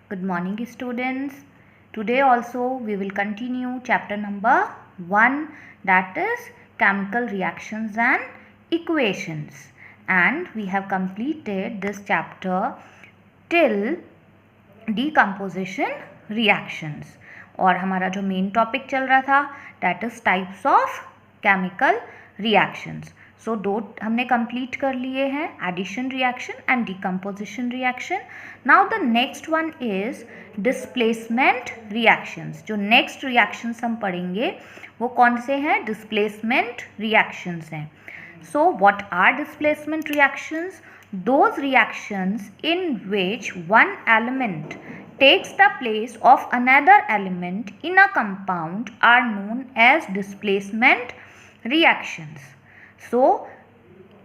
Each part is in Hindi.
Good morning, students. Today also we will continue chapter number 1, that is chemical reactions and equations, and we have completed this chapter till decomposition reactions. और हमारा जो मेन टॉपिक चल रहा था that is types of chemical reactions. सो दो हमने कंप्लीट कर लिए हैं, addition reaction and decomposition reaction. Now the next one is displacement reactions. जो नेक्स्ट रिएक्शंस हम पढ़ेंगे वो कौन से हैं? डिस्प्लेसमेंट रिएक्शंस हैं. So what are displacement reactions? Those reactions in which one element takes the place of another element in a compound are known as displacement reactions. So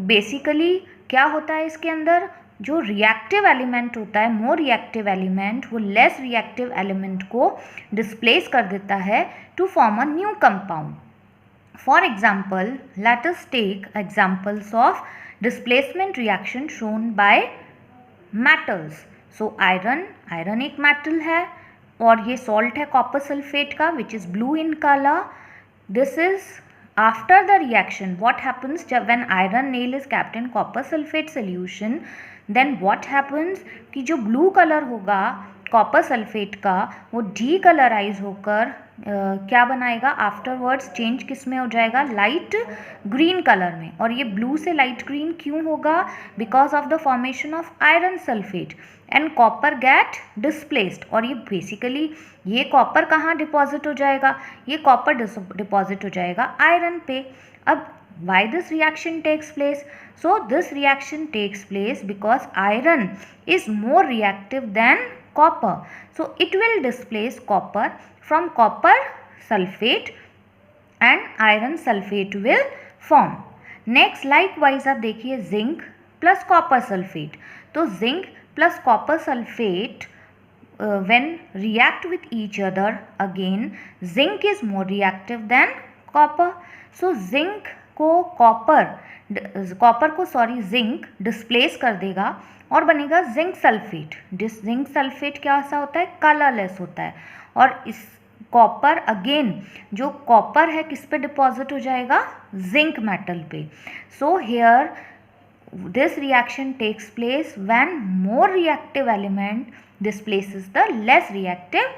basically क्या होता है इसके अंदर? जो रिएक्टिव एलिमेंट होता है, मोर रिएक्टिव एलिमेंट, वो लेस रिएक्टिव एलिमेंट को डिस्प्लेस कर देता है to form a new compound. For example, let us take examples of displacement reaction shown by metals. So iron एक मेटल है और ये सॉल्ट है कॉपर सल्फेट का, which is blue in colour. This is after the reaction. What happens when iron nail is kept in copper sulfate solution? Then what happens कि जो ब्लू कलर होगा कॉपर सल्फेट का, वो डीकलराइज होकर क्या बनाएगा? आफ्टरवर्ड्स चेंज किस में हो जाएगा? लाइट ग्रीन कलर में. और ये ब्लू से लाइट ग्रीन क्यों होगा? Because of the formation of iron sulphate and copper get displaced. और ये बेसिकली ये कॉपर कहाँ डिपॉजिट हो जाएगा? ये कॉपर डिपॉजिट हो जाएगा आयरन पे. अब why this reaction takes place? So this reaction takes place because iron is more reactive than copper. So it will displace copper from copper sulfate and iron sulfate will form. Next likewise आप देखिए zinc plus copper sulfate. तो zinc plus copper sulfate when react with each other, again zinc is more reactive than copper. So zinc को जिंक डिस्प्लेस कर देगा और बनेगा जिंक सल्फेट. जिंक सल्फेट क्या सा होता है? कलरलेस होता है. और इस कॉपर अगेन जो कॉपर है किस पे डिपॉजिट हो जाएगा? जिंक मेटल पे. So here this reaction takes place when more reactive element displaces the less reactive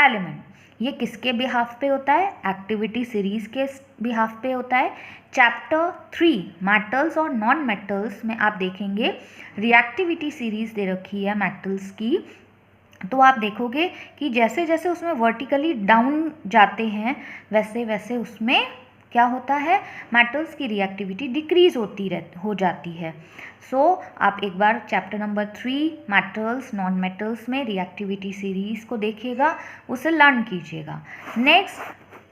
element. ये किसके बिहाफ पे होता है? एक्टिविटी सीरीज के बिहाफ पे होता है. चैप्टर 3 मेटल्स और नॉन मेटल्स में आप देखेंगे रिएक्टिविटी सीरीज दे रखी है मेटल्स की. तो आप देखोगे कि जैसे जैसे उसमें वर्टिकली डाउन जाते हैं वैसे वैसे उसमें क्या होता है? मेटल्स की रिएक्टिविटी डिक्रीज हो जाती है. सो आप एक बार chapter number 3 metals non metals में रिएक्टिविटी सीरीज को देखिएगा, उसे लर्न कीजिएगा. Next,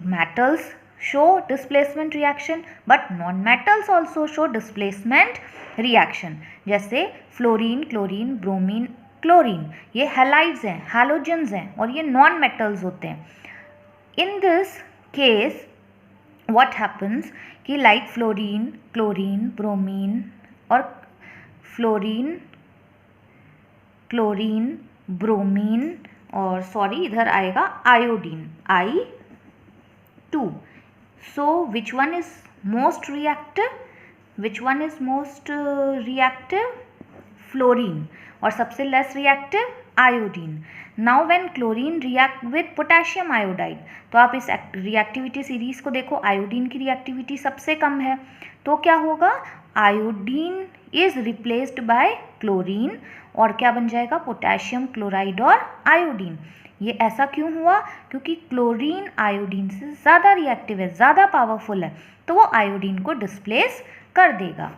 metals show displacement reaction but non metals also show displacement reaction. जैसे फ्लोरीन, क्लोरीन, ब्रोमीन, क्लोरीन, ये हैलाइड्स हैं, हैलोजेंस हैं और ये नॉन मेटल्स होते हैं. In this case what happens कि like फ्लोरीन, क्लोरीन, ब्रोमीन और क्लोरीन, ब्रोमीन और सॉरी इधर आएगा iodine, I2. So which one is most reactive? Fluorine. और सबसे less reactive? Iodine. Now when chlorine react with potassium iodide, तो आप इस रिएक्टिविटी सीरीज को देखो, आयोडीन की रिएक्टिविटी सबसे कम है. तो क्या होगा? Iodine is replaced by chlorine और क्या बन जाएगा? पोटेशियम क्लोराइड और आयोडीन. ये ऐसा क्यों हुआ? क्योंकि क्लोरीन आयोडीन से ज़्यादा रिएक्टिव है, ज़्यादा पावरफुल है, तो वो आयोडीन को डिस्प्लेस कर देगा.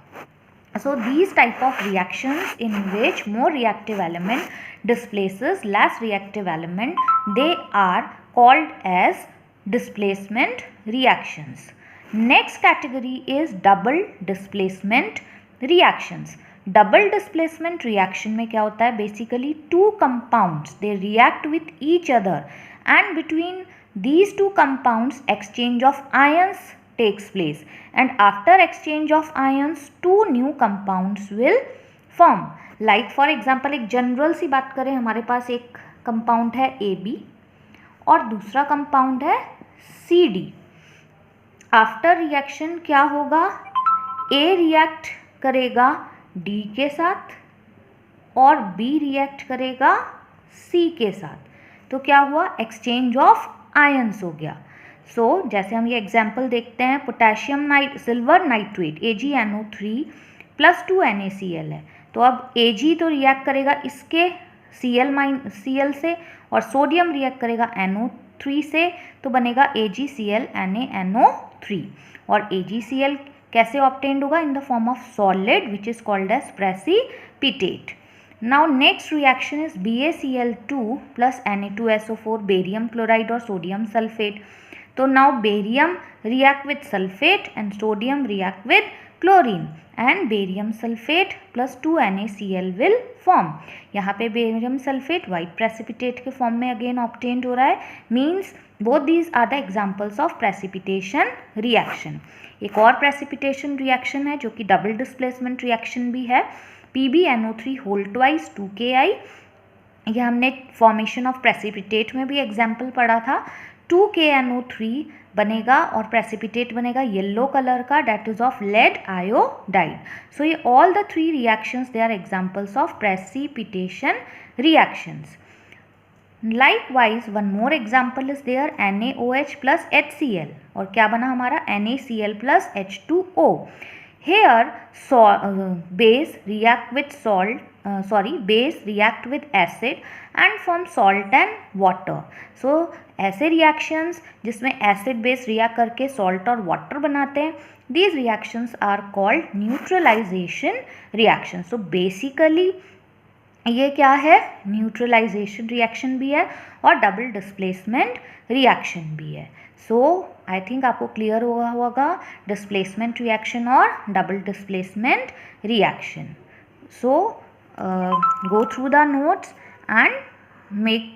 So these type of reactions in which more reactive element displaces less reactive element, they are called as displacement reactions. Next category is double displacement reactions. Double displacement reaction में क्या होता है? Basically two compounds they react with each other and between these two compounds exchange of ions takes place, and after exchange of ions two new compounds will form. Like for example एक जनरल सी बात करें, हमारे पास एक कंपाउंड है AB और दूसरा कंपाउंड है CD। आफ्टर रिएक्शन क्या होगा, A रिएक्ट करेगा D के साथ और B रिएक्ट करेगा C के साथ। तो क्या हुआ, एक्सचेंज ऑफ आयंस हो गया। सो जैसे हम ये एग्जाम्पल देखते हैं, potassium silver nitrate AgNO3 + 2 NaCl है। तो अब Ag तो रिएक्ट करेगा इसके Cl से और सोडियम रिएक्ट करेगा NO3 से, तो बनेगा AgCl NaNO3। और AgCl कैसे ऑब्टेन्ड होगा, in the form of solid which is called as precipitate. Now next reaction is BaCl2 + Na2SO4 barium chloride और सोडियम सल्फेट। तो now barium react with sulfate and sodium react with chlorine and barium sulfate plus 2 NaCl will form। यहाँ पे barium sulfate white precipitate के फॉर्म में अगेन obtained हो रहा है, means both these are the examples of precipitation reaction। एक और precipitation reaction है जो कि double displacement reaction भी है, PbNO3 whole twice 2Ki। यह हमने फॉर्मेशन ऑफ प्रेसिपिटेट में भी एग्जाम्पल पढ़ा था। 2KNO3 बनेगा और प्रेसिपिटेट बनेगा येलो कलर का, that is of lead iodide. So ये all the 3 reactions they are examples of precipitation reactions. Likewise, one more example is there, NaOH plus HCl। और क्या बना हमारा, NaCl plus H2O। Here base react with base react with acid and form salt and water। So ऐसे reactions जिसमें acid base react करके salt और water बनाते हैं, these reactions are called neutralization reactions। So basically ये क्या है, न्यूट्रलाइजेशन रिएक्शन भी है और डबल डिस्प्लेसमेंट रिएक्शन भी है। सो आई थिंक आपको क्लियर हुआ होगा डिस्प्लेसमेंट रिएक्शन और double displacement reaction. So go through the notes and make